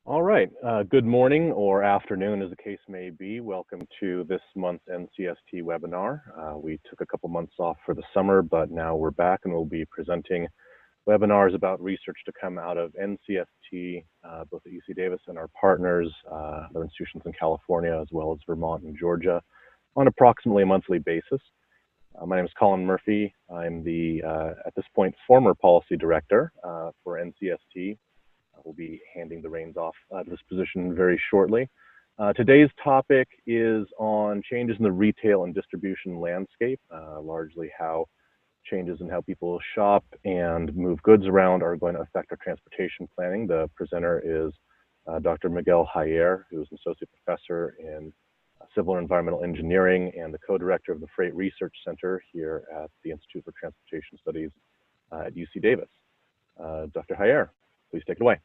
All right. Good morning or afternoon, as the case may be. Welcome to this month's NCST webinar. We took a couple months off for the summer, but now we're back and we'll be presenting webinars about research to come out of NCST, both at UC Davis and our partners, other institutions in California, as well as Vermont and Georgia, on approximately a monthly basis. My name is Colin Murphy. I'm the, at this point, former policy director for NCST. We'll be handing the reins off to this position very shortly. Today's topic is on changes in the retail and distribution landscape, largely how changes in how people shop and move goods around are going to affect our transportation planning. The presenter is Dr. Miguel Jaller, who is an associate professor in civil and environmental engineering and the co-director of the Freight Research Center here at the Institute for Transportation Studies at UC Davis. Dr. Jaller, please take it away.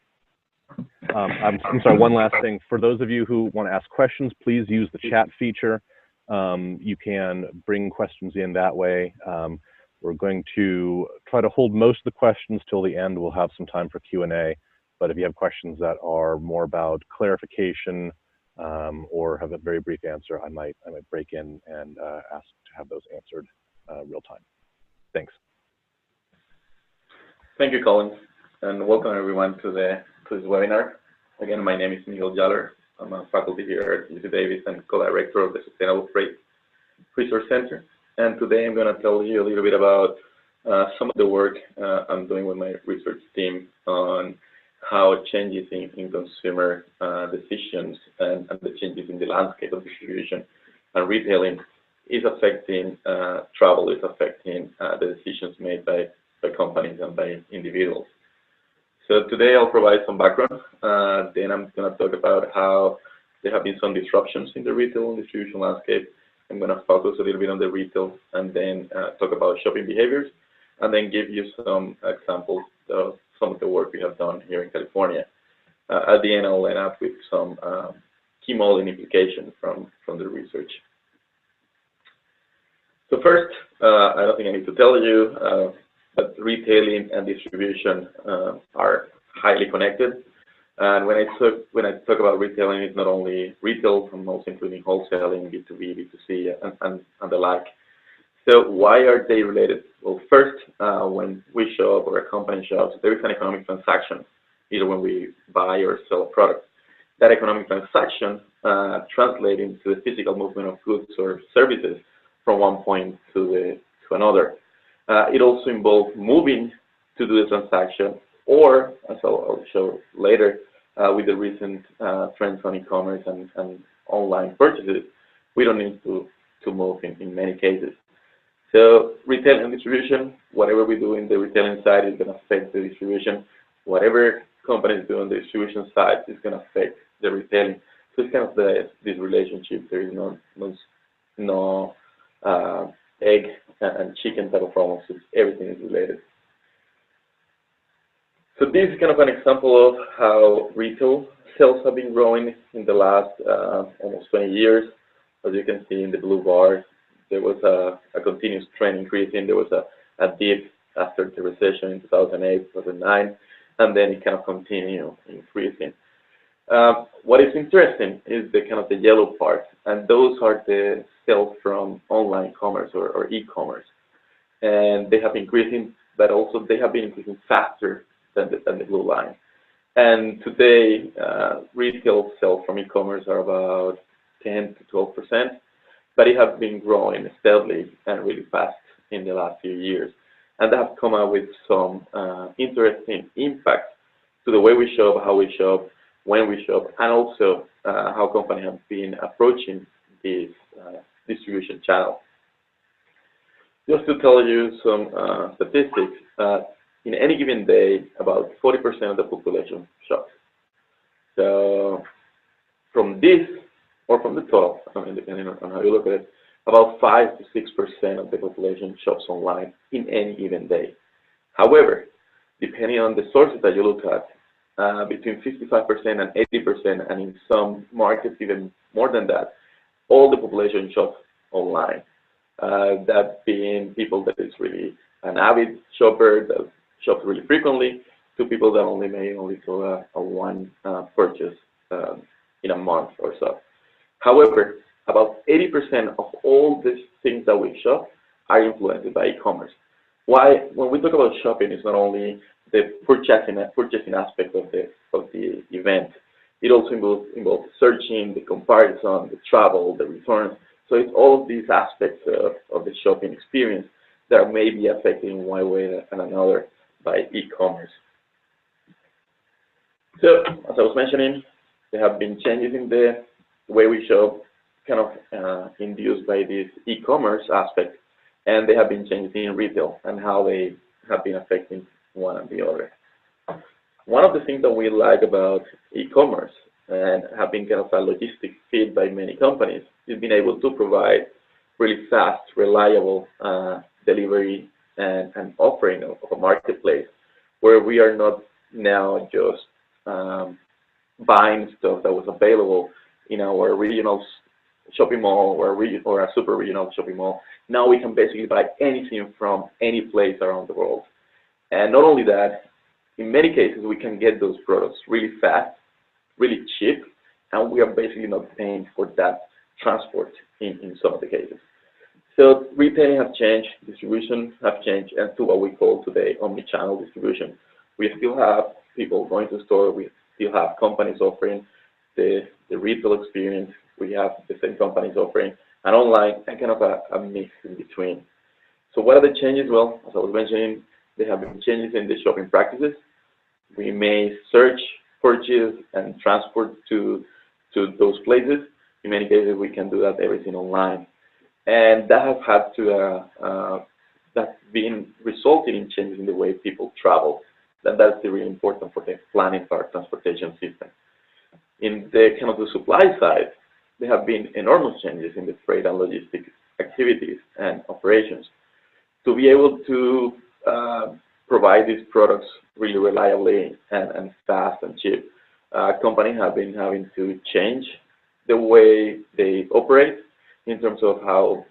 I'm sorry, one last thing. For those of you who want to ask questions, please use the chat feature. You can bring questions in that way. We're going to try to hold most of the questions till the end. We'll have some time for Q&A. But if you have questions that are more about clarification or have a very brief answer, I might break in and ask to have those answered real time. Thanks. Thank you, Colin, and welcome everyone to this webinar. Again, my name is Miguel Jaller. I'm a faculty here at UC Davis and co-director of the Sustainable Freight Research Center. And today I'm going to tell you a little bit about some of the work I'm doing with my research team on how changes in consumer decisions and the changes in the landscape of distribution and retailing is affecting travel, is affecting the decisions made by companies and by individuals. So today I'll provide some background, then I'm going to talk about how there have been some disruptions in the retail and distribution landscape. I'm going to focus a little bit on the retail and then talk about shopping behaviors, and then give you some examples of some of the work we have done here in California. At the end, I'll end up with some key modeling implications from the research. So first, I don't think I need to tell you, but retailing and distribution are highly connected. And when I talk about retailing, it's not only retail, I'm also including wholesaling, B2B, B2C, and the like. So why are they related? Well, first, when we shop or a company shops, there is an economic transaction, either when we buy or sell a product. That economic transaction translates into the physical movement of goods or services from one point to another. It also involves moving to do the transaction, or, as I'll show later, with the recent trends on e-commerce and online purchases, we don't need to move in many cases. So retail and distribution, whatever we do in the retailing side is going to affect the distribution. Whatever companies do on the distribution side is going to affect the retailing. So it's kind of this relationship. There is no egg and chicken type of problems. Everything is related. So this is kind of an example of how retail sales have been growing in the last almost 20 years. As you can see in the blue bars, there was a continuous trend increasing. There was a dip after the recession in 2008, 2009, and then it kind of continued increasing. What is interesting is the kind of the yellow part, and those are the sales from online commerce or e-commerce, and they have been increasing, but also they have been increasing faster than the blue line. And today, retail sales from e-commerce are about 10 to 12%, but it has been growing steadily and really fast in the last few years. And that has come out with some interesting impacts to the way we shop, how we shop, when we shop, and also how companies have been approaching this distribution channel. Just to tell you some statistics, in any given day, about 40% of the population shops. So from this, or from the total, I mean, depending on how you look at it, about 5 to 6% of the population shops online in any given day. However, depending on the sources that you look at, between 55% and 80%, and in some markets even more than that, all the population shops online. That being people that is really an avid shopper that shops really frequently, to to people that only may do a one purchase in a month or so. However, about 80% of all these things that we shop are influenced by e-commerce. Why? When we talk about shopping, it's not only the purchasing aspect of the event. It also involves searching, the comparison, the travel, the returns. So it's all of these aspects of the shopping experience that may be affected in one way and another by e-commerce. So, as I was mentioning, there have been changes in the way we shop, kind of induced by this e-commerce aspect, and there have been changes in retail and how they have been affecting one and the other. One of the things that we like about e-commerce and have been kind of a logistic fit by many companies is being able to provide really fast, reliable delivery and offering of a marketplace where we are not now just buying stuff that was available in our regional shopping mall or a super regional shopping mall. Now we can basically buy anything from any place around the world. And not only that, in many cases we can get those products really fast, really cheap, and we are basically not paying for that transport in some of the cases. So retailing have changed, distribution have changed, and to what we call today omni-channel distribution. We still have people going to store, we still have companies offering the retail experience, we have the same companies offering an online and kind of a mix in between. So what are the changes? Well, as I was mentioning, there have been changes in the shopping practices. We may search, purchase, and transport to those places. In many cases, we can do that everything online. And that has had to, that's been resulting in changes in the way people travel. That's really important for the planning for our transportation system. In the kind of the supply side, there have been enormous changes in the freight and logistics activities and operations. To be able to provide these products really reliably and fast and cheap, companies have been having to change the way they operate in terms of how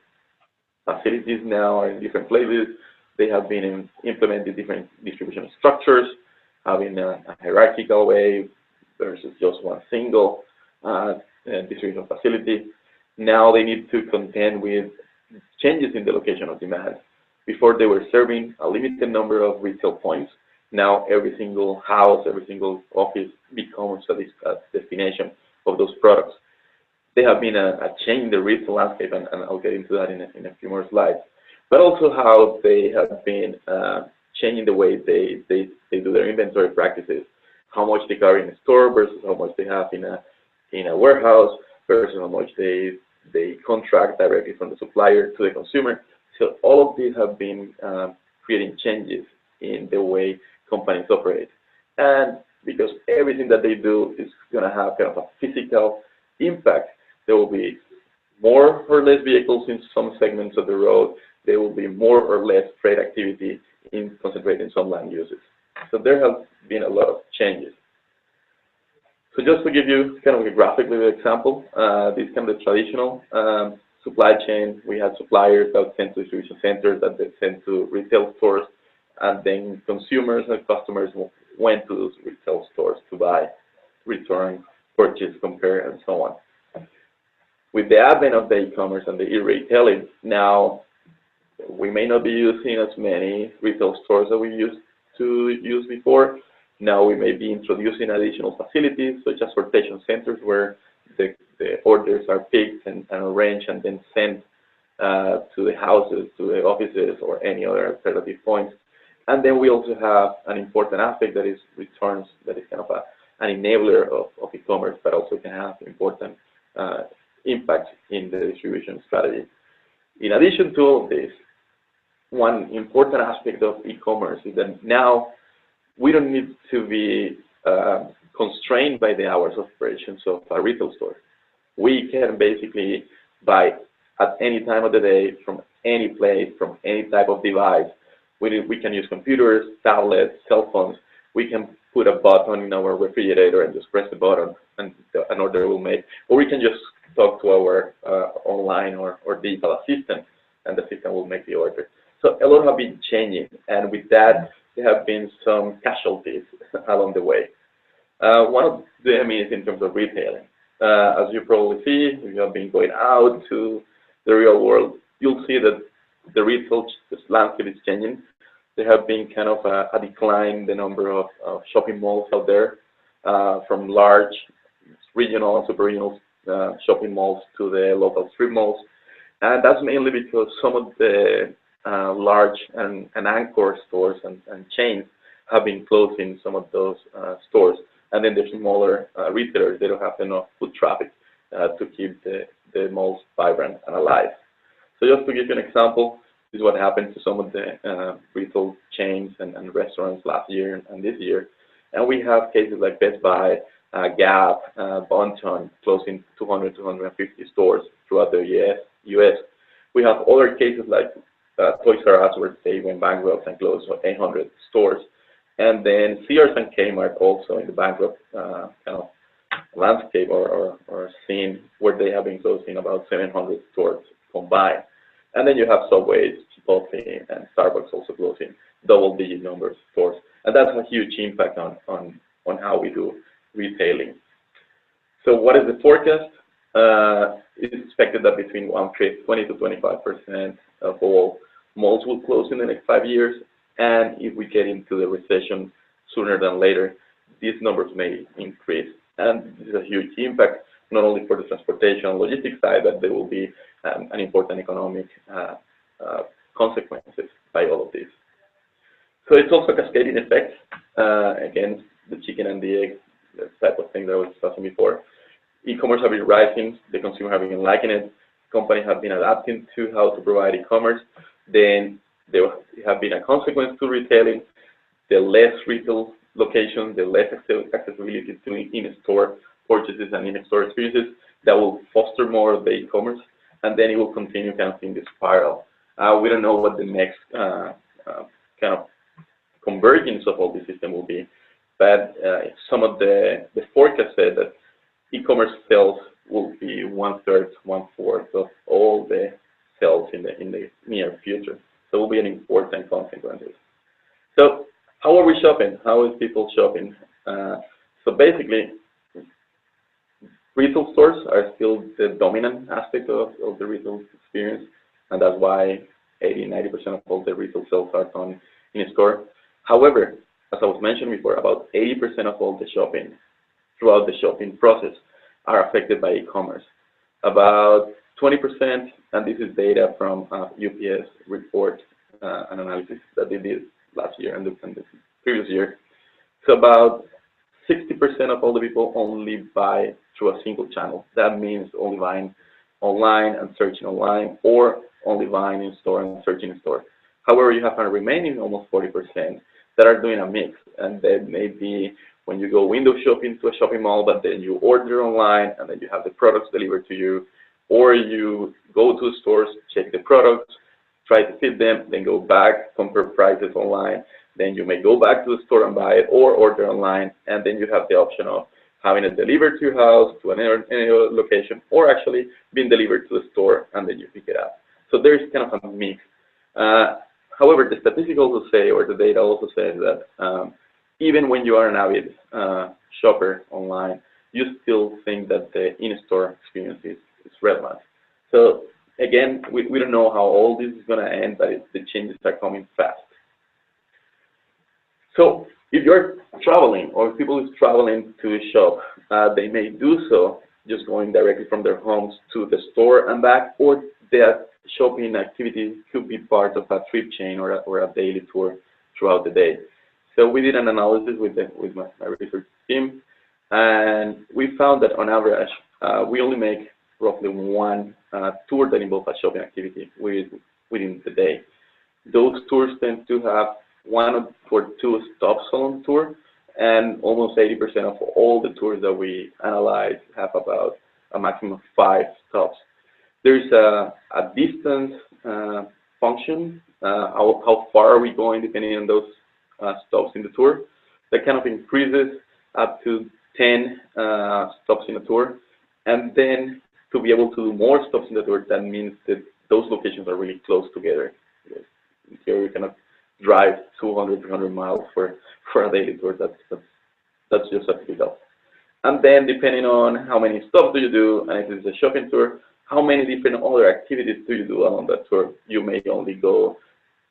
facilities now are in different places. They have been implementing different distribution structures, having a hierarchical way versus just one single distribution facility. Now they need to contend with changes in the location of demand. Before they were serving a limited number of retail points. Now every single house, every single office becomes a destination of those products. There have been a change in the retail landscape, and I'll get into that in a few more slides. But also how they have been changing the way they do their inventory practices, how much they carry in a store versus how much they have in a warehouse versus how much they contract directly from the supplier to the consumer. So all of these have been creating changes in the way companies operate. And because everything that they do is going to have kind of a physical impact, there will be more or less vehicles in some segments of the road. There will be more or less freight activity concentrated in some land uses. So there have been a lot of changes. So just to give you kind of a graphically example, this kind of the traditional supply chain. We had suppliers that sent to distribution centers that they sent to retail stores, and then consumers and customers went to those retail stores to buy, return, purchase, compare, and so on. With the advent of the e-commerce and the e-retailing, now we may not be using as many retail stores that we used to use before. Now we may be introducing additional facilities such as sortation centers where the orders are picked and arranged and then sent to the houses, to the offices, or any other alternative points. And then we also have an important aspect that is returns, that is kind of an enabler of e-commerce, but also can have important impact in the distribution strategy. In addition to all of this, one important aspect of e-commerce is that now we don't need to be constrained by the hours of operations of a retail store. We can basically buy at any time of the day, from any place, from any type of device. We can use computers, tablets, cell phones. We can put a button in our refrigerator and just press the button and an order will make. Or we can just talk to our online or digital assistant and the system will make the order. So a lot have been changing, and with that, there have been some casualties along the way. One of them is in terms of retailing. As you probably see, if you have been going out to the real world, you'll see that the retail landscape is changing. There have been kind of a decline in the number of shopping malls out there, from large regional and super regional shopping malls to the local strip malls. And that's mainly because some of the large and anchor stores and chains have been closing some of those stores. And then there's smaller retailers, they don't have enough foot traffic to keep the malls vibrant and alive. So just to give you an example, this is what happened to some of the retail chains and restaurants last year and this year. And we have cases like Best Buy, Gap, Bon-Ton closing 200, 250 stores throughout the US. We have other cases like Toys R Us, where they went bankrupt and closed 800 stores. And then Sears and Kmart also in the bankrupt kind of landscape or scene, where they have been closing about 700 stores combined. And then you have Subway, Chipotle, and Starbucks also closing double-digit numbers of stores. And that's a huge impact on how we do retailing. So what is the forecast? It's expected that between 20 to 25% of all malls will close in the next 5 years. And if we get into the recession sooner than later, these numbers may increase. And this is a huge impact, not only for the transportation and logistics side, but there will be an important economic consequences by all of this. So it's also cascading effects. Again, the chicken and the egg, the type of thing that I was discussing before. E-commerce have been rising, the consumer have been liking it, companies have been adapting to how to provide e-commerce. Then there have been a consequence to retailing, the less retail locations, the less accessibility to in-store purchases and in-store experiences, that will foster more of the e-commerce, and then it will continue kind of in this spiral. We don't know what the next kind of convergence of all the system will be, but some of the forecasts said that e-commerce sales will be 1/3, 1/4 of all the sales in the near future. So it will be an important consequence. So how are we shopping? How is people shopping? So basically, retail stores are still the dominant aspect of the retail experience, and that's why 80–90% of all the retail sales are done in a store. However, as I was mentioning before, about 80% of all the shopping throughout the shopping process are affected by e-commerce. About 20%, and this is data from UPS report and analysis that they did last year and the previous year. So about 60% of all the people only buy through a single channel. That means only buying online and searching online, or only buying in store and searching in store. However, you have a remaining almost 40% that are doing a mix, and that may be when you go window shopping to a shopping mall, but then you order online and then you have the products delivered to you, or you go to stores, check the products, try to fit them, then go back, compare prices online, then you may go back to the store and buy it, or order online, and then you have the option of having it delivered to your house, to any other location, or actually being delivered to the store and then you pick it up. So there's kind of a mix. However, the statistics also say, or the data also says that even when you are an avid shopper online, you still think that the in-store experience is relevant. So again, we don't know how all this is going to end, but the changes are coming fast. So if you're traveling, or if people is traveling to shop, they may do so just going directly from their homes to the store and back, or their shopping activity could be part of a trip chain or a daily tour throughout the day. So we did an analysis with my research team, and we found that on average, we only make roughly one tour that involves a shopping activity within the day. Those tours tend to have 1 or 2 stops on the tour, and almost 80% of all the tours that we analyze have about a maximum of 5 stops. There's a distance function, how far are we going depending on those stops in the tour. That kind of increases up to 10 stops in a tour. And then to be able to do more stops in the tour, that means that those locations are really close together. Here you cannot drive 200, 300 miles for a daily tour. That's just a typical. And then depending on how many stops do you do, and if it's a shopping tour, how many different other activities do you do along that tour? You may only go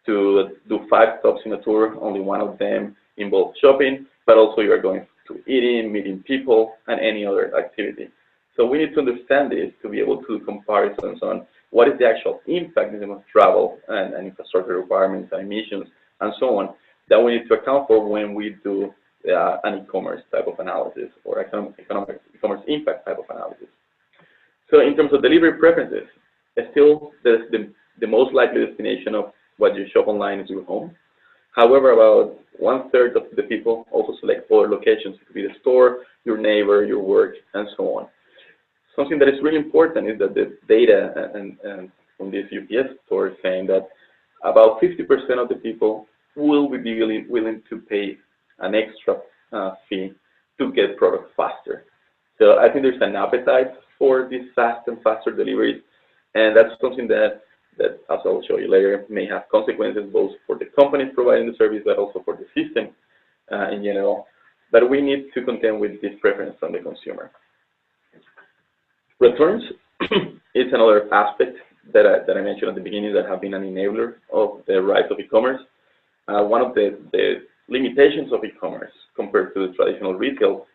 to do 5 stops in a tour, only one of them involves shopping, but also you are going to eating, meeting people, and any other activity. So we need to understand this to be able to do comparisons on what is the actual impact in terms of travel and infrastructure requirements and emissions and so on that we need to account for when we do an e-commerce type of analysis or e-commerce impact type of analysis. So in terms of delivery preferences, still the most likely destination of what you shop online is your home. However, about 1/3 of the people also select other locations. It could be the store, your neighbor, your work, and so on. Something that is really important is that the data and from this UPS store is saying that about 50% of the people will be willing to pay an extra fee to get products faster. So I think there's an appetite for these fast and faster deliveries, and that's something that, as I'll show you later, may have consequences both for the companies providing the service, but also for the system in general. But we need to contend with this preference from the consumer. Returns is another aspect that I mentioned at the beginning that have been an enabler of the rise of e-commerce. One of the limitations of e-commerce compared to the traditional retail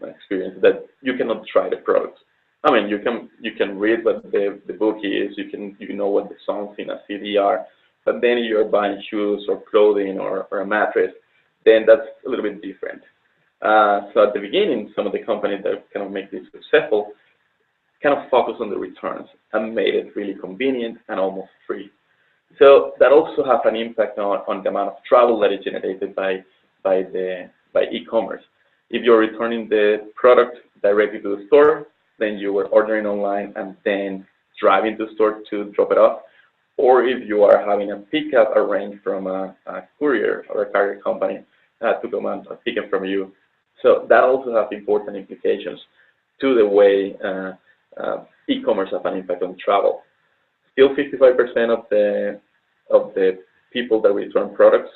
experience is that you cannot try the product. I mean, you can read what the book is, you know what the songs in a CD are, but then you're buying shoes or clothing or a mattress, then that's a little bit different. So at the beginning, some of the companies that kind of make this successful kind of focus on the returns and made it really convenient and almost free. So that also has an impact on the amount of travel that is generated by e-commerce. If you're returning the product directly to the store, then you were ordering online and then driving to the store to drop it off. Or if you are having a pickup arranged from a courier or a carrier company to come and pick it from you. So that also has important implications to the way e-commerce has an impact on travel. Still 55% of the people that return products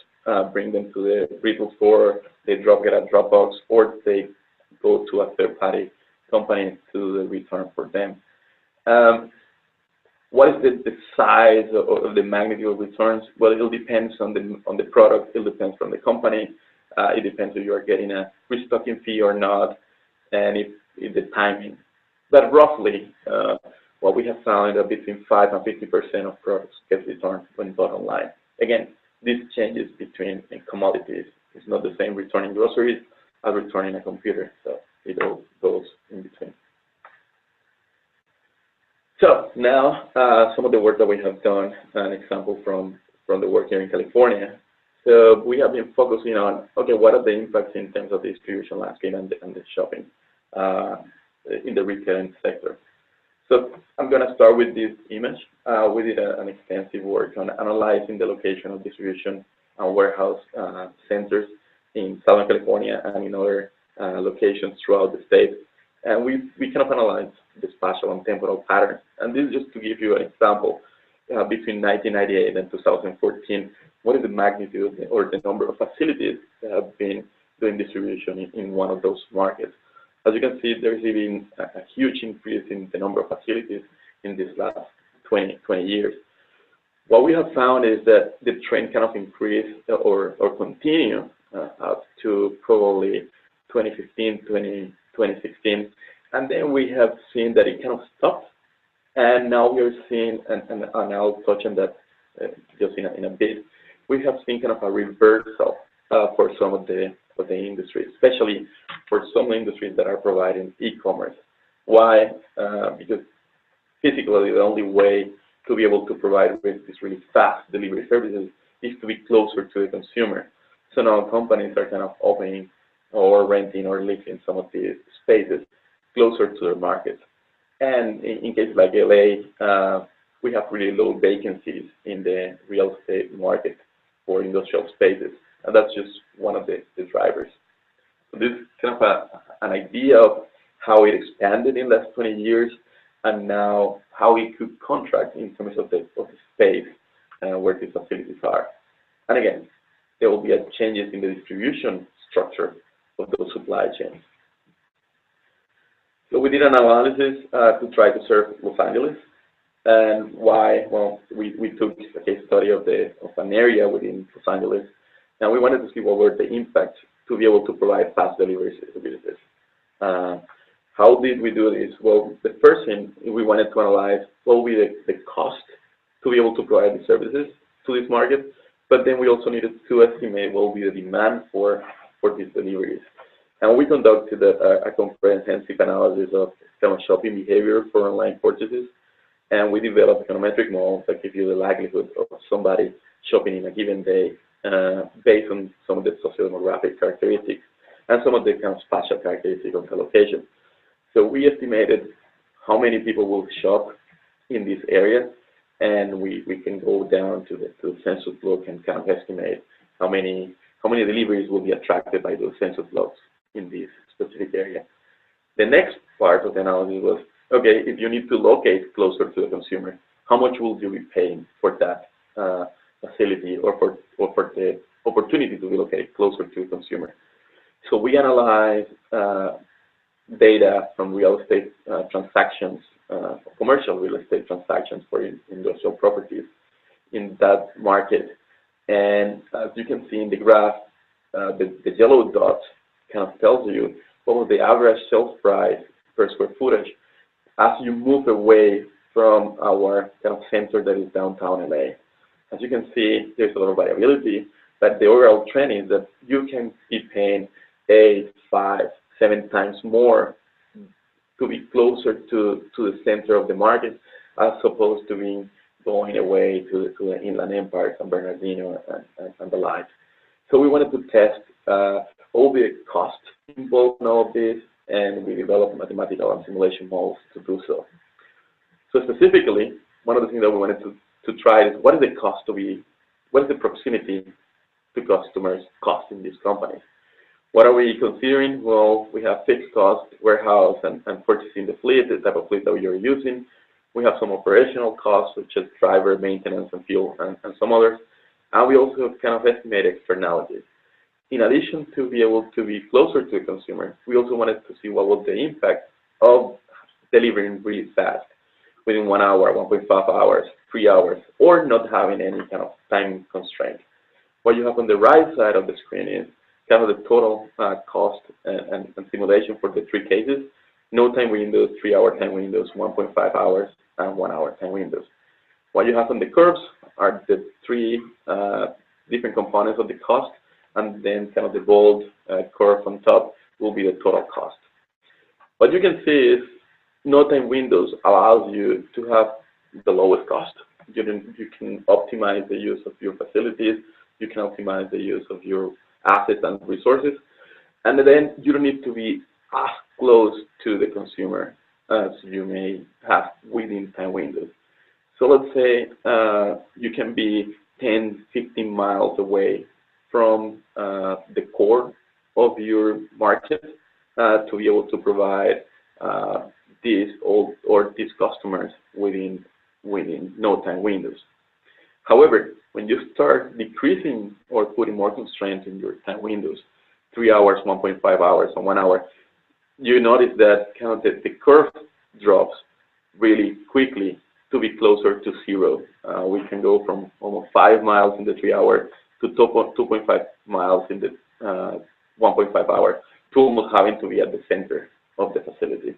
bring them to the retail store, they get a drop box, or they go to a third-party company to the return for them. What is the size or the magnitude of returns? Well, it depends on the product, it depends from the company, it depends if you are getting a restocking fee or not, and if the timing. But roughly, what we have found is that between 5 and 50% of products get returned when bought online. Again, this changes between commodities. It's not the same returning groceries as returning a computer, so it all goes in between. So now, some of the work that we have done, an example from the work here in California. So we have been focusing on, okay, what are the impacts in terms of the distribution landscape and the shopping in the retailing sector. So I'm going to start with this image. We did an extensive work on analyzing the location of distribution and warehouse centers in Southern California and in other locations throughout the state. And we kind of analyzed the spatial and temporal patterns. And this is just to give you an example. Between 1998 and 2014, what is the magnitude or the number of facilities that have been doing distribution in one of those markets? As you can see, there's been a huge increase in the number of facilities in these last 20 years. What we have found is that the trend kind of increased or continue up to probably 2015, 2016, and then we have seen that it kind of stopped, and now we are seeing, and I'll touch on that just in a bit, we have seen kind of a reversal for some of the industries, especially for some industries that are providing e-commerce. Why? Because physically the only way to be able to provide these really fast delivery services is to be closer to the consumer. So now companies are kind of opening or renting or leasing some of these spaces closer to their markets. And in cases like LA, we have really low vacancies in the real estate market for industrial spaces. And that's just one of the drivers. So this is kind of an idea of how it expanded in the last 20 years and now how it could contract in terms of the space where these facilities are. And again, there will be changes in the distribution structure of those supply chains. So we did an analysis to try to serve Los Angeles. And why? Well, we took a case study of an area within Los Angeles, and we wanted to see what were the impacts to be able to provide fast delivery services. How did we do this? Well, the first thing we wanted to analyze what will be the cost to be able to provide the services to this market, but then we also needed to estimate what will be the demand for these deliveries. And we conducted a comprehensive analysis of kind of shopping behavior for online purchases, and we developed econometric models that give you the likelihood of somebody shopping in a given day based on some of the socio-demographic characteristics and some of the kind of spatial characteristics of the location. So we estimated how many people will shop in this area, and we can go down to the census block and kind of estimate how many deliveries will be attracted by those census blocks in this specific area. The next part of the analysis was, okay, if you need to locate closer to the consumer, how much will you be paying for that facility or for the opportunity to be located closer to the consumer? So we analyzed data from real estate transactions, commercial real estate transactions for industrial properties in that market. And as you can see in the graph, the yellow dot kind of tells you what was the average sales price per square footage as you move away from our kind of center that is downtown LA. As you can see, there's a lot of variability, but the overall trend is that you can be paying 8, 5, 7 times more to be closer to the center of the market as opposed to being going away to the Inland Empire, San Bernardino, and the like. So we wanted to test all the costs involved in all of this, and we developed mathematical and simulation models to do so. So specifically, one of the things that we wanted to try is what is the proximity to customers cost in these companies? What are we considering? Well, we have fixed cost, warehouse, and purchasing the fleet, the type of fleet that you're using. We have some operational costs, such as driver, maintenance, and fuel, and some others. And we also have kind of estimated externalities. In addition to be able to be closer to the consumer, we also wanted to see what was the impact of delivering really fast, within 1 hour, 1.5 hours, 3 hours, or not having any kind of time constraint. What you have on the right side of the screen is kind of the total cost and simulation for the 3 cases: no time windows, 3-hour time windows, 1.5 hours, and 1 hour time windows. What you have on the curves are the 3 different components of the cost, and then kind of the bold curve on top will be the total cost. What you can see is no time windows allows you to have the lowest cost. You can optimize the use of your facilities, you can optimize the use of your assets and resources, and then you don't need to be as close to the consumer as you may have within time windows. So let's say you can be 10, 15 miles away from the core of your market to be able to provide these customers within no time windows. However, when you start decreasing or putting more constraints in your time windows, 3 hours, 1.5 hours, and 1 hour, you notice that kind of the curve drops really quickly to be closer to 0. We can go from almost 5 miles in the 3 hour to 2.5 miles in the 1.5 hour to almost having to be at the center of the facility.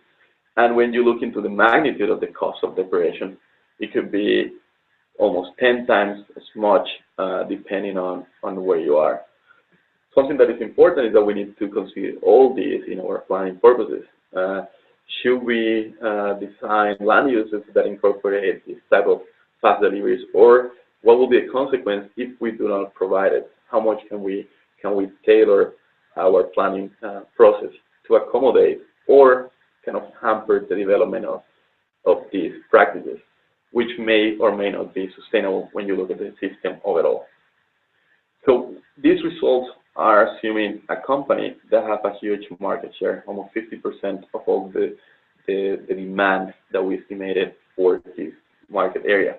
And when you look into the magnitude of the cost of the operation, it could be almost 10 times as much depending on where you are. Something that is important is that we need to consider all these in our planning purposes. Should we design land uses that incorporate this type of fast deliveries, or what will be the consequence if we do not provide it? How much can we tailor our planning process to accommodate or kind of hamper the development of these practices, which may or may not be sustainable when you look at the system overall. So these results are assuming a company that has a huge market share, almost 50% of all the demand that we estimated for this market area.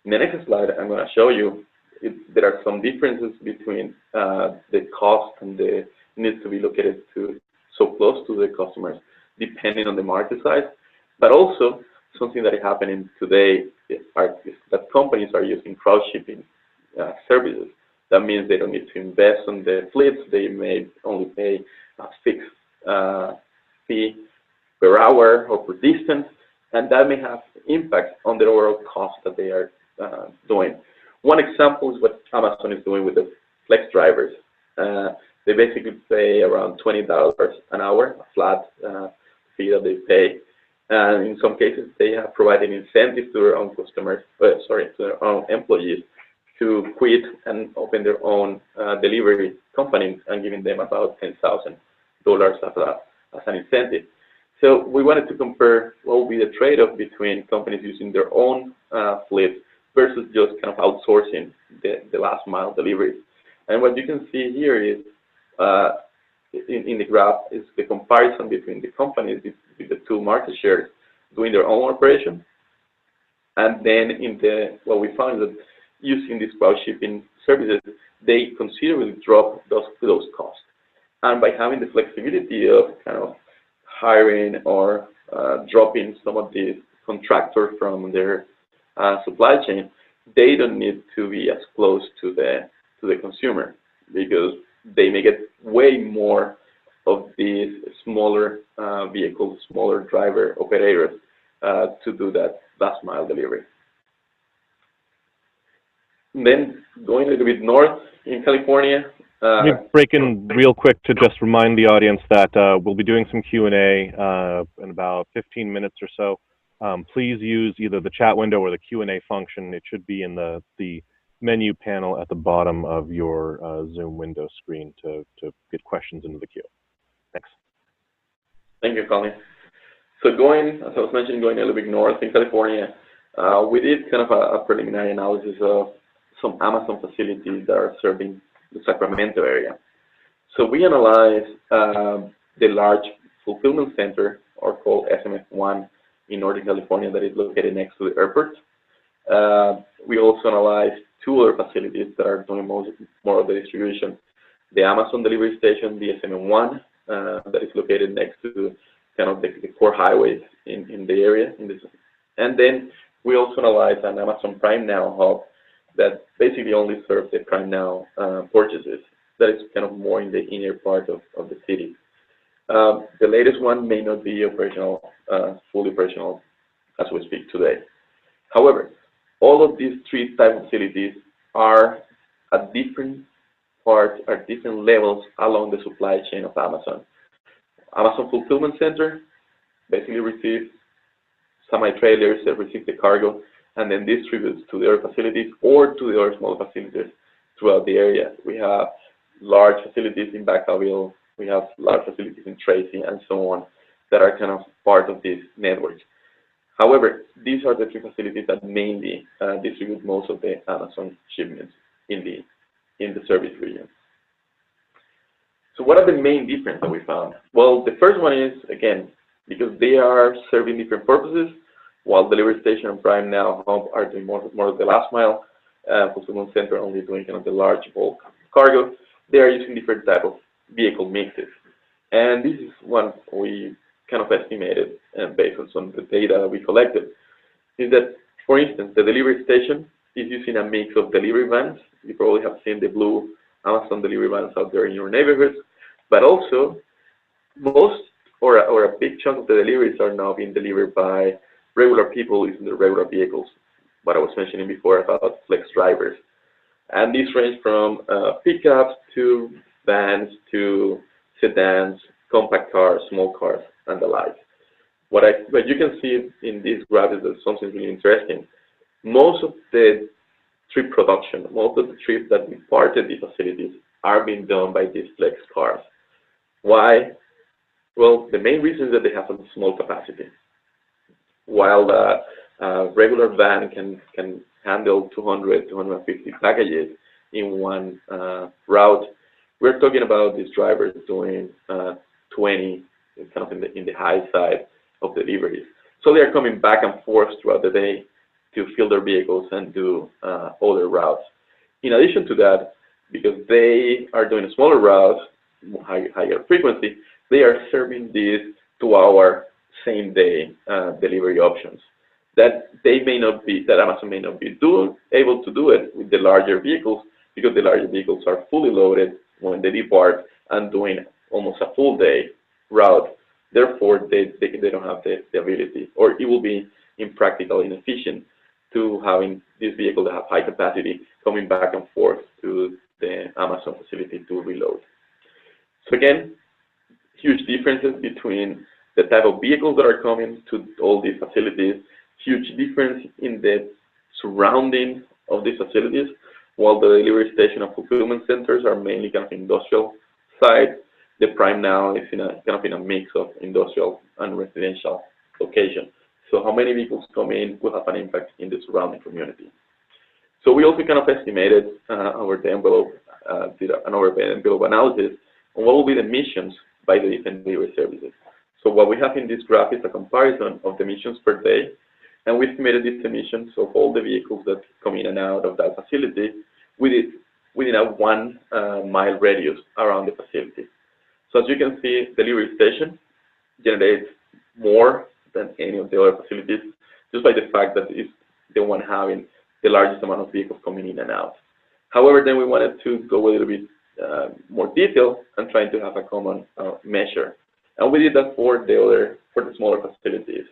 In the next slide, I'm going to show you there are some differences between the cost and the needs to be located to so close to the customers, depending on the market size. But also, something that is happening today is that companies are using crowd shipping services. That means they don't need to invest on the fleets. They may only pay a fixed fee per hour or per distance, and that may have impact on the overall cost that they are doing. One example is what Amazon is doing with the flex drivers. They basically pay around $20 an hour, a flat fee that they pay. And in some cases, they have provided incentives to their own customers, to their own employees to quit and open their own delivery company and giving them about $10,000 as an incentive. So we wanted to compare what will be the trade-off between companies using their own fleet versus just kind of outsourcing the last mile deliveries. And what you can see here is in the graph is the comparison between the companies with the two market shares doing their own operation. And then what we found is that using these crowd shipping services, they considerably drop those costs. And by having the flexibility of kind of hiring or dropping some of these contractors from their supply chain, they don't need to be as close to the consumer, because they may get way more of these smaller vehicles, smaller driver operators to do that last mile delivery. And then going a little bit north in California. Let me break in real quick to just remind the audience that we'll be doing some Q&A in about 15 minutes or so. Please use either the chat window or the Q&A function. It should be in the menu panel at the bottom of your Zoom window screen to get questions into the queue. Thanks. Thank you, Colin. So going, as I was mentioning, going a little bit north in California, we did kind of a preliminary analysis of some Amazon facilities that are serving the Sacramento area. So we analyzed the large fulfillment center, or called SMF1, in Northern California, that is located next to the airport. We also analyzed two other facilities that are doing more of the distribution. The Amazon delivery station, the SMM1, that is located next to kind of the core highways in the area. And then we also analyzed an Amazon Prime Now hub that basically only serves the Prime Now purchases. That is kind of more in the inner part of the city. The latest one may not be operational, fully operational as we speak today. However, all of these three type facilities are at different parts, at different levels along the supply chain of Amazon. Amazon Fulfillment Center basically receives semi-trailers that receive the cargo and then distributes to the other facilities or to the other small facilities throughout the area. We have large facilities in Vacaville, we have large facilities in Tracy, and so on, that are kind of part of this network. However, these are the three facilities that mainly distribute most of the Amazon shipments in the service region. So what are the main differences that we found? Well, the first one is, again, because they are serving different purposes, while Delivery Station and Prime Now Hub are doing more of the last mile, Fulfillment Center only doing kind of the large bulk cargo, they are using different type of vehicle mixes. And this is one we kind of estimated based on some of the data we collected, is that, for instance, the Delivery Station is using a mix of delivery vans. You probably have seen the blue Amazon delivery vans out there in your neighborhoods, but also most or a big chunk of the deliveries are now being delivered by regular people using their regular vehicles, what I was mentioning before about flex drivers. And these range from pickups to vans to sedans, compact cars, small cars, and the like. What you can see in this graph is that something really interesting. Most of the trip production, most of the trips that departed the facilities are being done by these flex cars. Why? Well, the main reason is that they have a small capacity. While a regular van can handle 200, 250 packages in one route, we're talking about these drivers doing 20, kind of in the high side of deliveries. So they are coming back and forth throughout the day to fill their vehicles and do other routes. In addition to that, because they are doing a smaller routes, higher frequency, they are serving these 2-hour same-day delivery options that Amazon may not be able to do it with the larger vehicles, because the larger vehicles are fully loaded when they depart and doing almost a full day route. Therefore, they don't have the ability, or it will be impractical, inefficient to having this vehicle that have high capacity coming back and forth to the Amazon facility to reload. So again, huge differences between the type of vehicles that are coming to all these facilities, huge difference in the surrounding of these facilities. While the delivery station and fulfillment centers are mainly kind of industrial side, the Prime now is in a mix of industrial and residential location. So how many vehicles come in will have an impact in the surrounding community. So we also kind of estimated over the envelope, did an over-the-envelope analysis on what will be the emissions by the different delivery services. So what we have in this graph is a comparison of the emissions per day, and we estimated these emissions of all the vehicles that come in and out of that facility within a 1 mile radius around the facility. So as you can see, the delivery station generates more than any of the other facilities, just by the fact that it's the one having the largest amount of vehicles coming in and out. However, then we wanted to go a little bit more detail and trying to have a common measure. And we did that for the smaller facilities,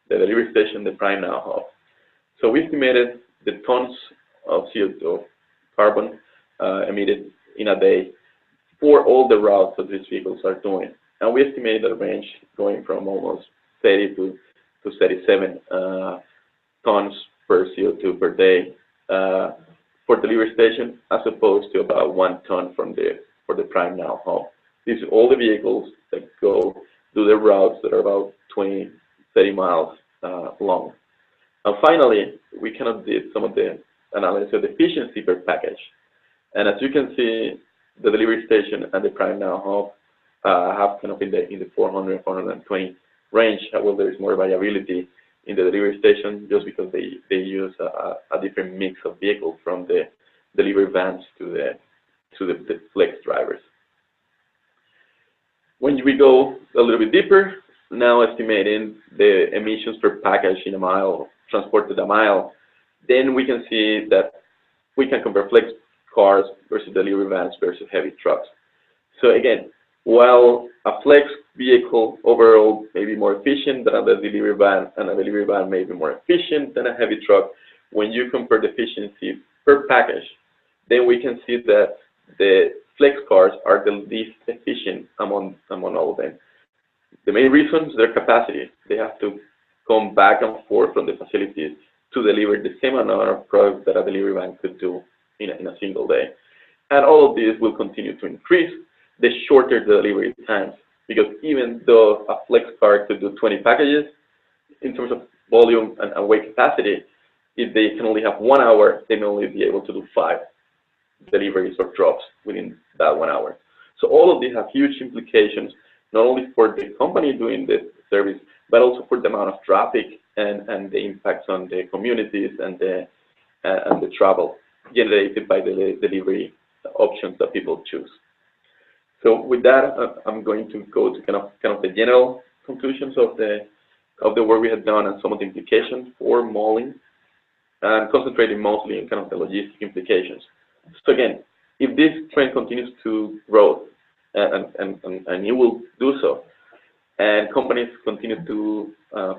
the delivery station, the Prime Now hub. So we estimated the tons of CO2 carbon emitted in a day for all the routes that these vehicles are doing. And we estimated a range going from almost 30 to 37 tons per CO2 per day for delivery station, as opposed to about 1 ton for the Prime Now hub. These are all the vehicles that do the routes that are about 20, 30 miles long. And finally, we kind of did some of the analysis of the efficiency per package. And as you can see, the delivery station and the Prime Now hub have kind of in the 400, 420 range. However, there is more variability in the delivery station just because they use a different mix of vehicles, from the delivery vans to the flex drivers. When we go a little bit deeper, now estimating the emissions per package in a mile, transported a mile, then we can see that we can compare flex cars versus delivery vans versus heavy trucks. So again, while a flex vehicle overall may be more efficient than a delivery van, and a delivery van may be more efficient than a heavy truck, when you compare the efficiency per package, then we can see that the flex cars are the least efficient among all of them. The main reason is their capacity. They have to come back and forth from the facilities to deliver the same amount of product that a delivery van could do in a single day. And all of this will continue to increase the shorter the delivery times, because even though a flex car could do 20 packages, in terms of volume and weight capacity, if they can only have 1 hour, they may only be able to do 5 deliveries or drops within that 1 hour. So all of these have huge implications, not only for the company doing the service, but also for the amount of traffic and the impacts on the communities and the travel generated by the delivery options that people choose. So with that, I'm going to go to kind of the general conclusions of the work we had done and some of the implications for mauling, and concentrating mostly on kind of the logistic implications. So again, if this trend continues to grow, and it will do so, and companies continue to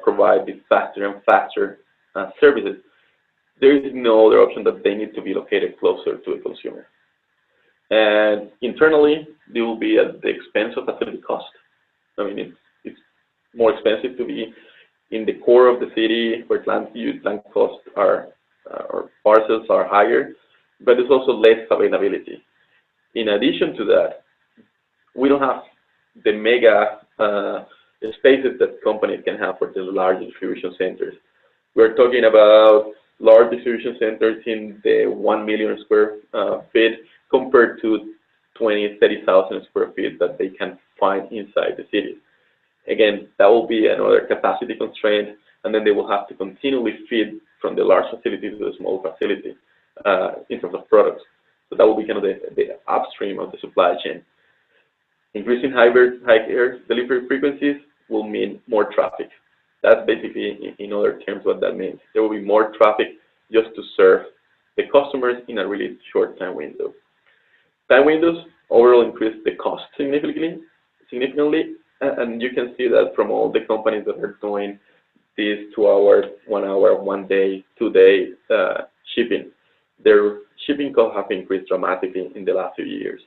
provide these faster and faster services, there is no other option that they need to be located closer to a consumer. And internally, they will be at the expense of facility cost. I mean, it's more expensive to be in the core of the city where land costs are, or parcels are higher, but there's also less availability. In addition to that, we don't have the mega spaces that companies can have for the large distribution centers. We're talking about large distribution centers in the 1 million square feet compared to 20, 30,000 square feet that they can find inside the cities. Again, that will be another capacity constraint, and then they will have to continually feed from the large facility to the small facility in terms of products. So that will be kind of the upstream of the supply chain. Increasing higher delivery frequencies will mean more traffic. That's basically, in other terms, what that means. There will be more traffic just to serve the customers in a really short time window. Time windows overall increase the cost significantly, and you can see that from all the companies that are doing this 2 hour, 1 hour, 1 day, 2 day shipping. Their shipping costs have increased dramatically in the last few years.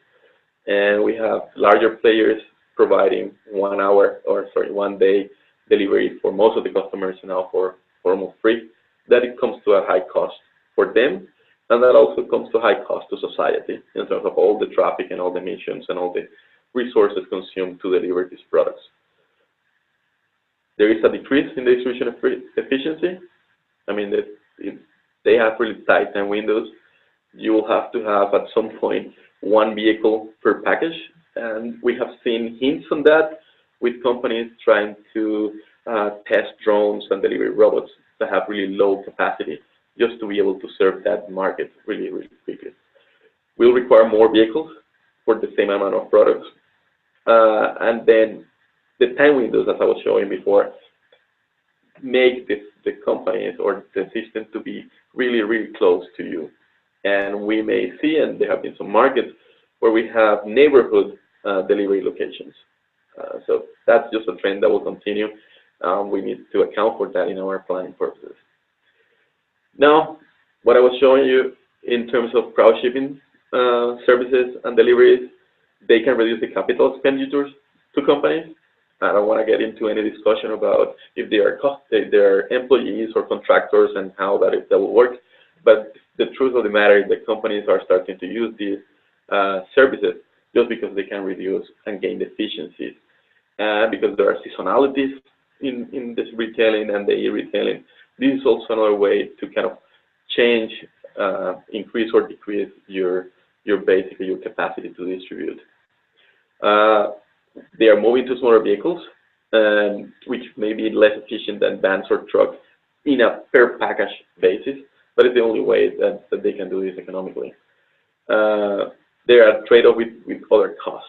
And we have larger players providing 1 hour, or sorry, 1 day delivery for most of the customers now for almost free. That it comes to a high cost for them, and that also comes to high cost to society in terms of all the traffic and all the emissions and all the resources consumed to deliver these products. There is a decrease in the distribution efficiency. I mean, they have really tight time windows. You will have to have at some point 1 vehicle per package, and we have seen hints on that with companies trying to test drones and delivery robots that have really low capacity just to be able to serve that market really, really quickly. We'll require more vehicles for the same amount of products. And then the time windows, as I was showing before, make the companies or the system to be really, really close to you. And we may see, and there have been some markets where we have neighborhood delivery locations. So that's just a trend that will continue. We need to account for that in our planning purposes. Now, what I was showing you in terms of crowd shipping services and deliveries, they can reduce the capital expenditures to companies. I don't want to get into any discussion about if they are employees or contractors and how that will work. But the truth of the matter is that companies are starting to use these services just because they can reduce and gain efficiencies. Because there are seasonalities in this retailing and the e-retailing, this is also another way to kind of change, increase or decrease your basically your capacity to distribute. They are moving to smaller vehicles, which may be less efficient than vans or trucks in a per package basis, but it's the only way that they can do this economically. There are trade-offs with other costs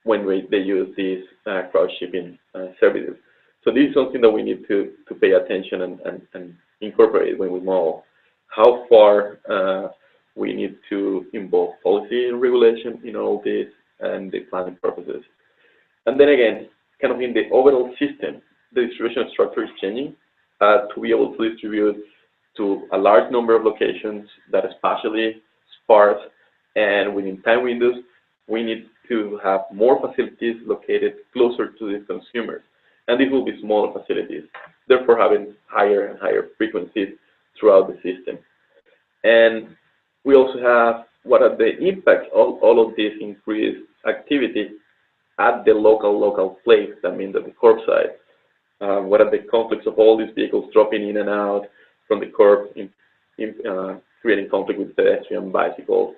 when they use these crowd shipping services. So this is something that we need to pay attention and incorporate when we model how far we need to involve policy and regulation in all this and the planning purposes. And then again, kind of in the overall system, the distribution structure is changing to be able to distribute to a large number of locations that are spatially sparse and within time windows. We need to have more facilities located closer to the consumers. And these will be smaller facilities, therefore having higher and higher frequencies throughout the system. And we also have what are the impacts of all of this increased activity at the local place, that means at the curb side. What are the conflicts of all these vehicles dropping in and out from the curb, creating conflict with pedestrian, bicycles,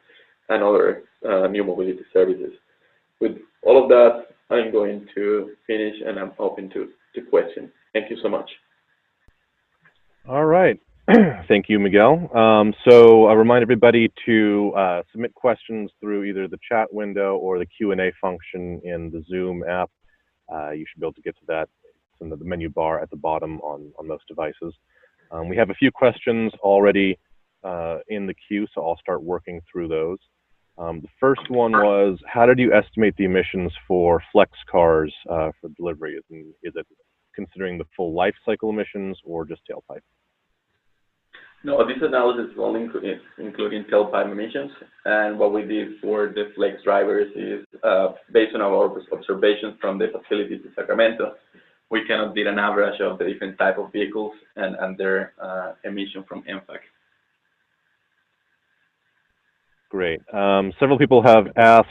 and other new mobility services. With all of that, I'm going to finish and I'm open to questions. Thank you so much. All right. Thank you, Miguel. So I remind everybody to submit questions through either the chat window or the Q&A function in the Zoom app. You should be able to get to that. It's in the menu bar at the bottom on most devices. We have a few questions already in the queue, so I'll start working through those. The first one was, how did you estimate the emissions for flex cars for delivery? Is it considering the full life cycle emissions or just tailpipe? No, this analysis is only including tailpipe emissions. And what we did for the flex drivers is, based on our observations from the facility to Sacramento, we kind of did an average of the different type of vehicles and their emission from MFAC. Great. Several people have asked,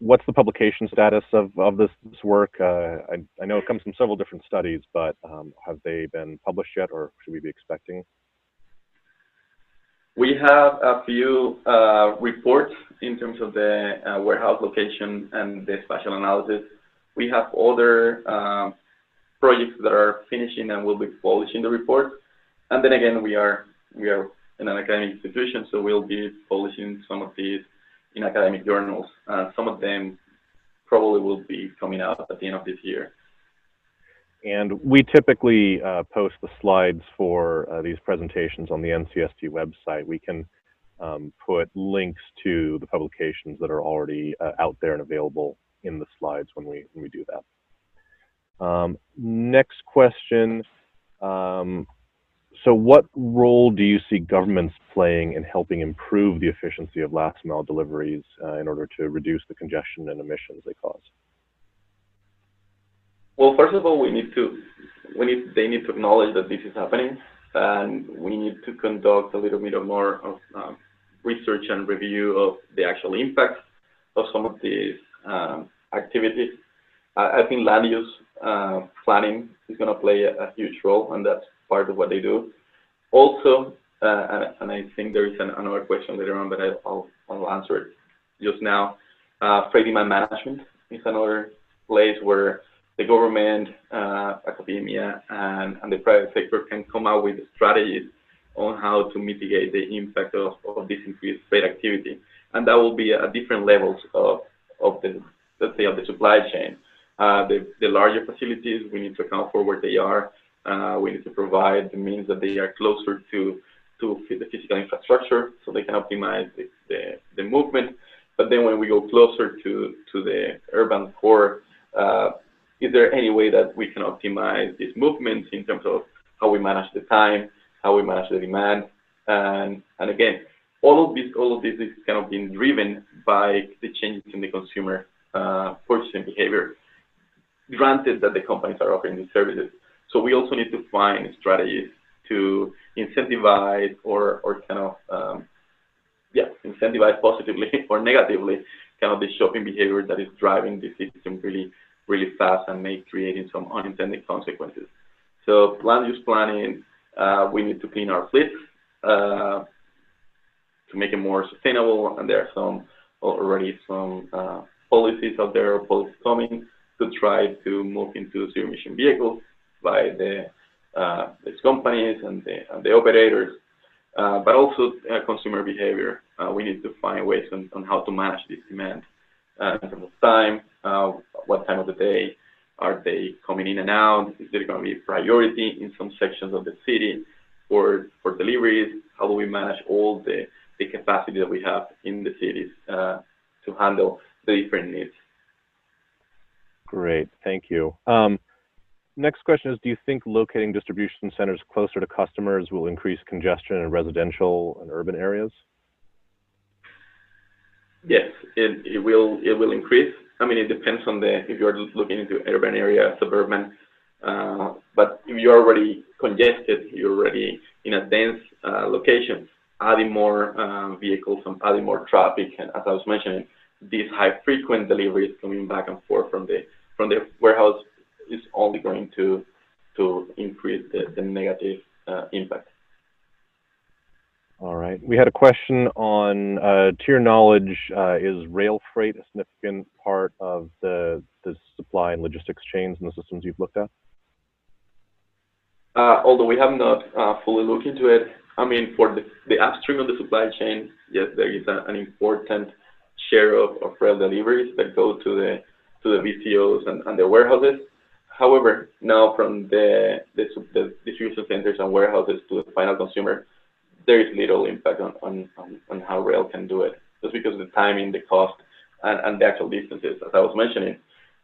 what's the publication status of this work? I know it comes from several different studies, but have they been published yet, or should we be expecting? We have a few reports in terms of the warehouse location and the spatial analysis. We have other projects that are finishing and will be publishing the report. And then again, we are in an academic institution, so we'll be publishing some of these in academic journals. Some of them probably will be coming out at the end of this year. And we typically post the slides for these presentations on the NCST website. We can put links to the publications that are already out there and available in the slides when we do that. Next question. So what role do you see governments playing in helping improve the efficiency of last mile deliveries in order to reduce the congestion and emissions they cause? Well, first of all, they need to acknowledge that this is happening, and we need to conduct a little bit more of research and review of the actual impact of some of these activities. I think land use planning is going to play a huge role, and that's part of what they do. Also, and I think there is another question later on, but I'll answer it just now. Freight demand management is another place where the government, academia, and the private sector can come out with strategies on how to mitigate the impact of this increased freight activity. And that will be at different levels of the, let's say, of the supply chain. The larger facilities, we need to account for where they are. We need to provide the means that they are closer to the physical infrastructure so they can optimize the movement. But then when we go closer to the urban core, is there any way that we can optimize these movements in terms of how we manage the time, how we manage the demand, and again, all of this is kind of being driven by the changes in the consumer purchasing behavior. Granted that the companies are offering these services, so we also need to find strategies to incentivize or kind of incentivize positively or negatively kind of the shopping behavior that is driving the system really fast and creating some unintended consequences. So land use planning, we need to clean our fleets to make it more sustainable, and there are already some policies out there, policies coming to try to move into zero-emission vehicles by these companies and the operators, but also consumer behavior. We need to find ways on how to manage this demand in terms of time, what time of the day are they coming in and out? Is there going to be priority in some sections of the city for deliveries? How do we manage all the capacity that we have in the cities to handle the different needs? Great, thank you. Next question is, do you think locating distribution centers closer to customers will increase congestion in residential and urban areas? Yes, it will increase. I mean, it depends on if you're looking into urban area, suburban, but if you're already congested, you're already in a dense location, adding more vehicles and adding more traffic, and as I was mentioning, these high frequent deliveries coming back and forth from the warehouse is only going to increase the negative impact. All right. We had a question on, to your knowledge, is rail freight a significant part of the supply and logistics chains and the systems you've looked at? Although we have not fully looked into it, I mean, for the upstream of the supply chain, yes, there is an important share of rail deliveries that go to the VCOs and the warehouses. However, now from the distribution centers and warehouses to the final consumer, there is little impact on how rail can do it, just because of the timing, the cost, and the actual distances. As I was mentioning,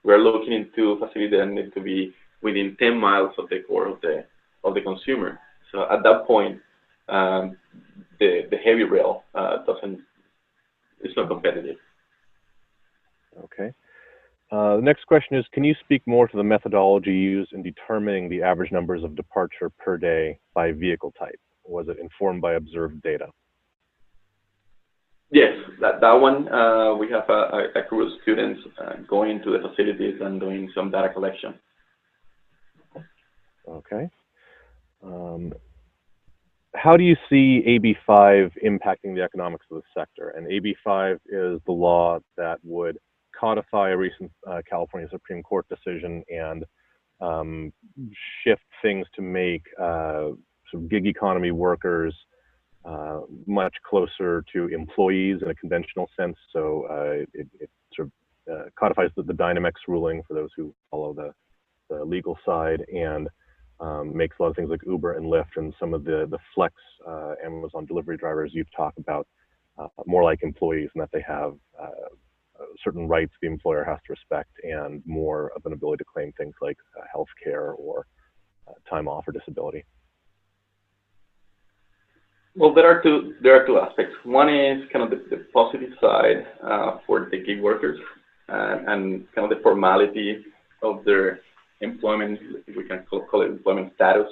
we're looking into facilities that need to be within 10 miles of the core of the consumer. So at that point, the heavy rail it's not competitive. Okay. The next question is, can you speak more to the methodology used in determining the average numbers of departure per day by vehicle type? Was it informed by observed data? Yes, that one, we have a crew of students going to the facilities and doing some data collection. Okay. How do you see AB5 impacting the economics of the sector? And AB5 is the law that would codify a recent California Supreme Court decision and shift things to make some gig economy workers much closer to employees in a conventional sense. So it sort of codifies the Dynamics ruling for those who follow the legal side, and makes a lot of things like Uber and Lyft and some of the flex Amazon delivery drivers you've talked about more like employees, and that they have certain rights the employer has to respect, and more of an ability to claim things like health care or time off or disability. Well, there are two aspects. One is kind of the positive side for the gig workers and kind of the formality of their employment, if we can call it employment status,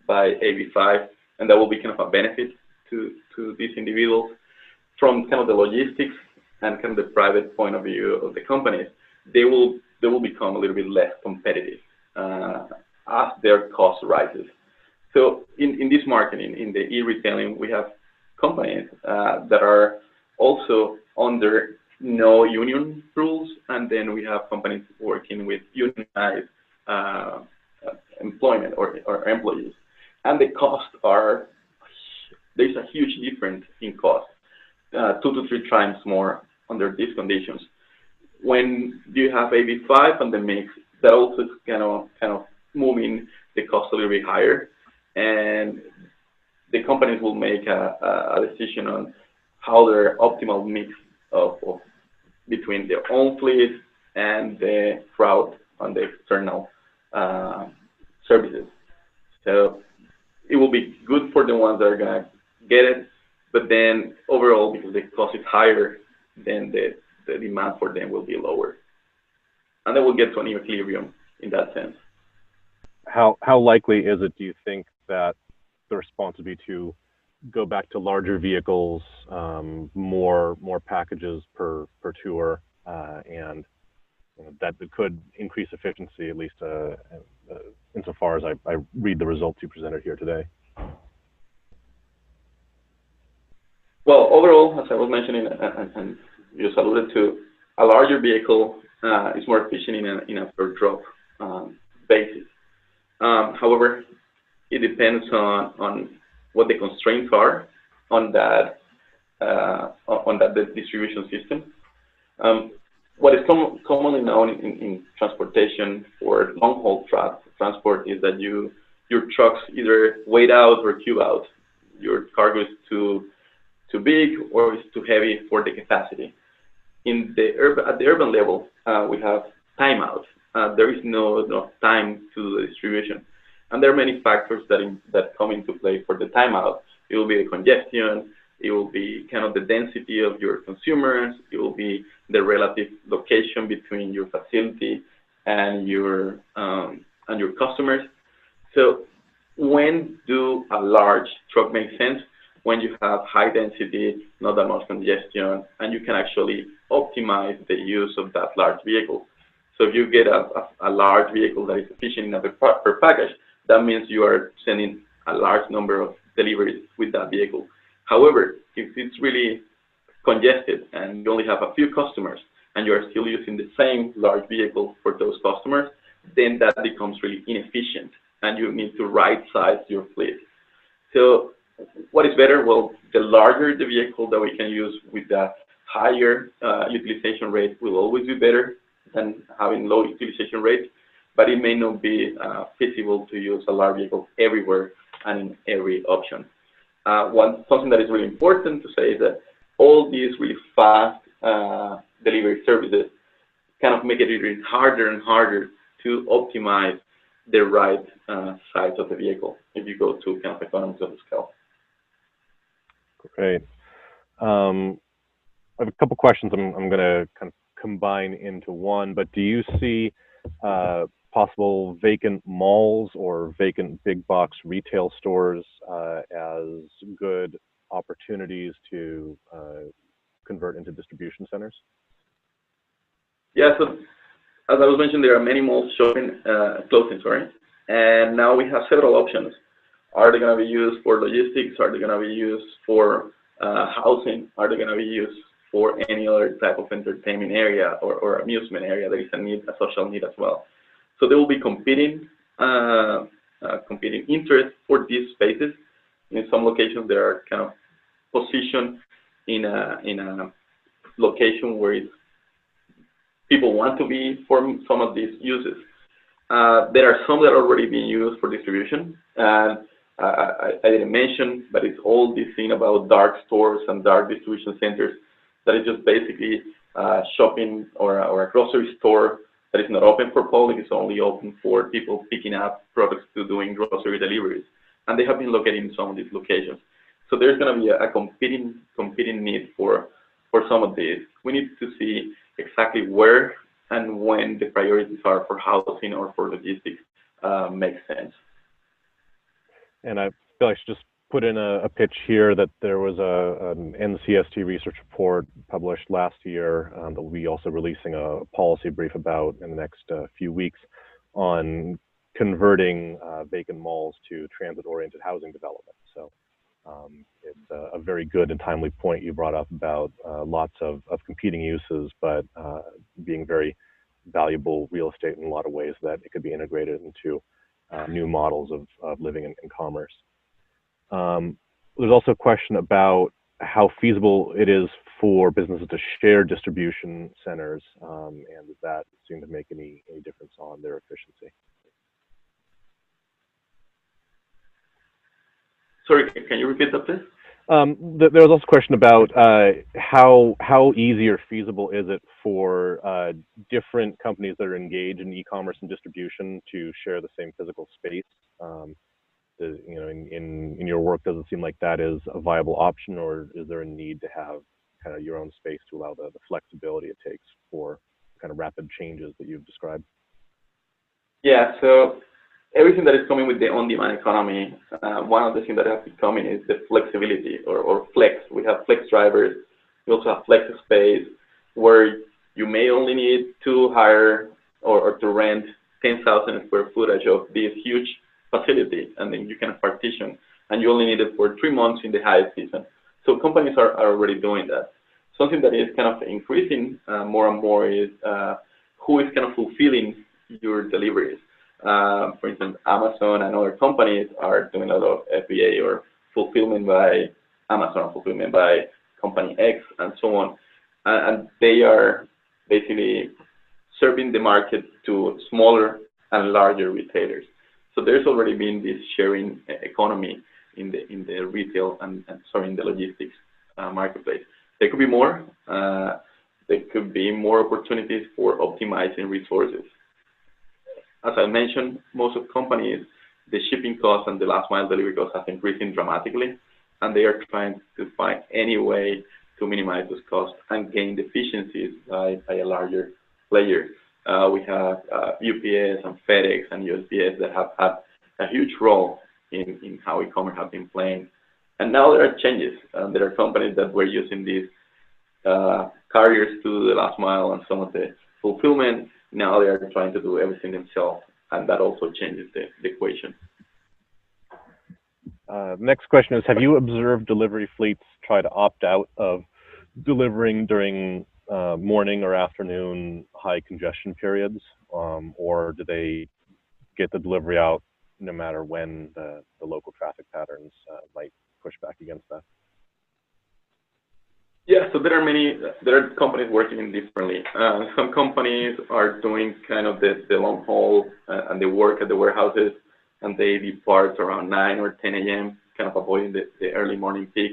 by AB5, and that will be kind of a benefit to these individuals. From kind of the logistics and kind of the private point of view of the companies, they will become a little bit less competitive as their cost rises. So in this marketing, in the e-retailing, we have companies that are also under no union rules, and then we have companies working with unionized employment or employees. And the costs are, there's a huge difference in cost, 2 to 3 times more under these conditions. When you have AB5 and the mix, that also is kind of moving the cost a little bit higher, and the companies will make a decision on how their optimal mix of between their own fleet and the crowd on the external services. So it will be good for the ones that are going to get it, but then overall, because the cost is higher, then the demand for them will be lower. And then we'll get to an equilibrium in that sense. How likely is it, do you think, that the response would be to go back to larger vehicles, more packages per tour, and that could increase efficiency, at least insofar as I read the results you presented here today? Well, overall, as I was mentioning, and you just alluded to, a larger vehicle is more efficient in a per drop basis. However, it depends on what the constraints are on that distribution system. What is commonly known in transportation for long-haul transport is that your trucks either weight out or cube out. Your cargo is too big or it's too heavy for the capacity. At the urban level, we have timeout. There is no enough time to the distribution. And there are many factors that come into play for the timeout. It will be the congestion, it will be kind of the density of your consumers, it will be the relative location between your facility and your customers. So when do a large truck make sense? When you have high density, not that much congestion, and you can actually optimize the use of that large vehicle. So if you get a large vehicle that is efficient enough per package, that means you are sending a large number of deliveries with that vehicle. However, if it's really congested and you only have a few customers and you are still using the same large vehicle for those customers, then that becomes really inefficient and you need to right-size your fleet. So what is better? Well, the larger the vehicle that we can use with the higher utilization rate will always be better than having low utilization rates, but it may not be feasible to use a large vehicle everywhere and in every option. Something that is really important to say is that all these really fast delivery services kind of make it even harder and harder to optimize the right size of the vehicle if you go to kind of economies of scale. Great. I have a couple questions I'm going to kind of combine into one, but do you see possible vacant malls or vacant big box retail stores as good opportunities to convert into distribution centers? Yeah, so as I was mentioning, there are many malls closing, and now we have several options. Are they going to be used for logistics? Are they going to be used for housing? Are they going to be used for any other type of entertainment area or amusement area that is a social need as well? So there will be competing interests for these spaces. In some locations, there are kind of positioned in a location where people want to be for some of these uses. There are some that are already being used for distribution, and I didn't mention, but it's all this thing about dark stores and dark distribution centers that is just basically shopping or a grocery store that is not open for public. It's only open for people picking up products to doing grocery deliveries, and they have been located in some of these locations. So there's going to be a competing need for some of these. We need to see exactly where and when the priorities are for housing or for logistics makes sense. And I feel I should just put in a pitch here that there was an NCST research report published last year that we'll be also releasing a policy brief about in the next few weeks on converting vacant malls to transit-oriented housing development. So it's a very good and timely point you brought up about lots of competing uses, but being very valuable real estate in a lot of ways that it could be integrated into new models of living and commerce. There's also a question about how feasible it is for businesses to share distribution centers, and does that seem to make any difference on their efficiency? Sorry, can you repeat that, please? There was also a question about how easy or feasible is it for different companies that are engaged in e-commerce and distribution to share the same physical space. You know, in your work, does it seem like that is a viable option, or is there a need to have kind of your own space to allow the flexibility it takes for kind of rapid changes that you've described? Yeah, so everything that is coming with the on-demand economy, one of the things that has been coming is the flexibility or flex. We have flex drivers. We also have flex space where you may only need to hire or to rent 10,000 square footage of this huge facility, and then you can partition, and you only need it for 3 months in the high season. So companies are already doing that. Something that is kind of increasing more and more is who is kind of fulfilling your deliveries. For instance, Amazon and other companies are doing a lot of FBA or fulfillment by Amazon, fulfillment by company X, and so on. And they are basically serving the market to smaller and larger retailers. So there's already been this sharing economy in the retail and in the logistics marketplace. There could be more. There could be more opportunities for optimizing resources. As I mentioned, most of companies, the shipping costs and the last mile delivery costs have increasing dramatically, and they are trying to find any way to minimize those costs and gain efficiencies by a larger player. We have UPS and FedEx and USPS that have had a huge role in how e-commerce has been playing. And now there are changes. There are companies that were using these carriers to the last mile and some of the fulfillment. Now they are trying to do everything themselves, and that also changes the equation. Next question is, have you observed delivery fleets try to opt out of delivering during morning or afternoon high congestion periods, or do they get the delivery out no matter when the local traffic patterns might push back against that? Yeah, so there are companies working differently. Some companies are doing kind of the long haul and they work at the warehouses and they depart around 9 or 10 a.m., kind of avoiding the early morning peak,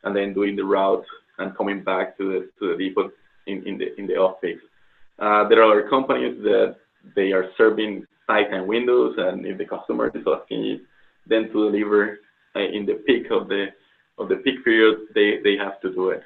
and then doing the route and coming back to the depot in the off peaks. There are other companies that they are serving night time windows, and if the customer is asking them to deliver in the peak of the peak period, they have to do it.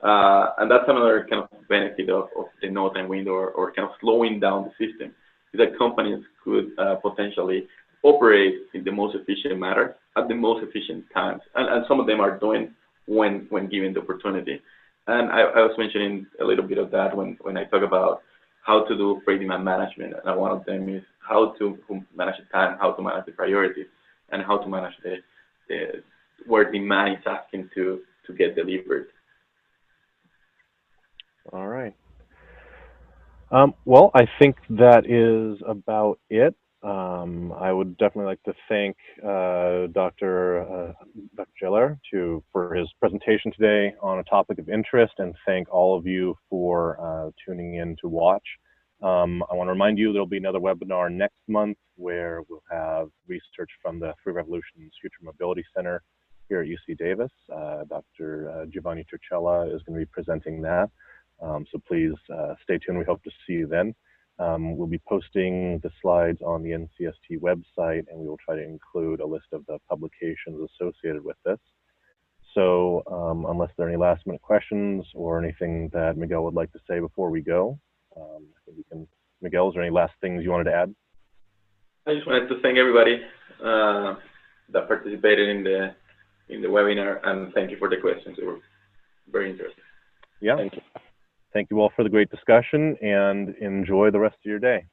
And that's another kind of benefit of the no time window or kind of slowing down the system, is that companies could potentially operate in the most efficient manner at the most efficient times. And some of them are doing when given the opportunity. And I was mentioning a little bit of that when I talk about how to do freight demand management. And one of them is how to manage the time, how to manage the priorities, and how to manage the where demand is asking to get delivered. All right. Well, I think that is about it. I would definitely like to thank Dr. Jaller for his presentation today on a topic of interest, and thank all of you for tuning in to watch. I want to remind you there'll be another webinar next month where we'll have research from the Three Revolutions Future Mobility Center here at UC Davis. Dr. Giovanni Turcella is going to be presenting that. So please stay tuned. We hope to see you then. We'll be posting the slides on the NCST website, and we will try to include a list of the publications associated with this. So unless there are any last minute questions or anything that Miguel would like to say before we go, I think we can. Miguel, is there any last things you wanted to add? I just wanted to thank everybody that participated in the webinar, and thank you for the questions. They were very interesting. Yeah. Thank you all for the great discussion, and enjoy the rest of your day.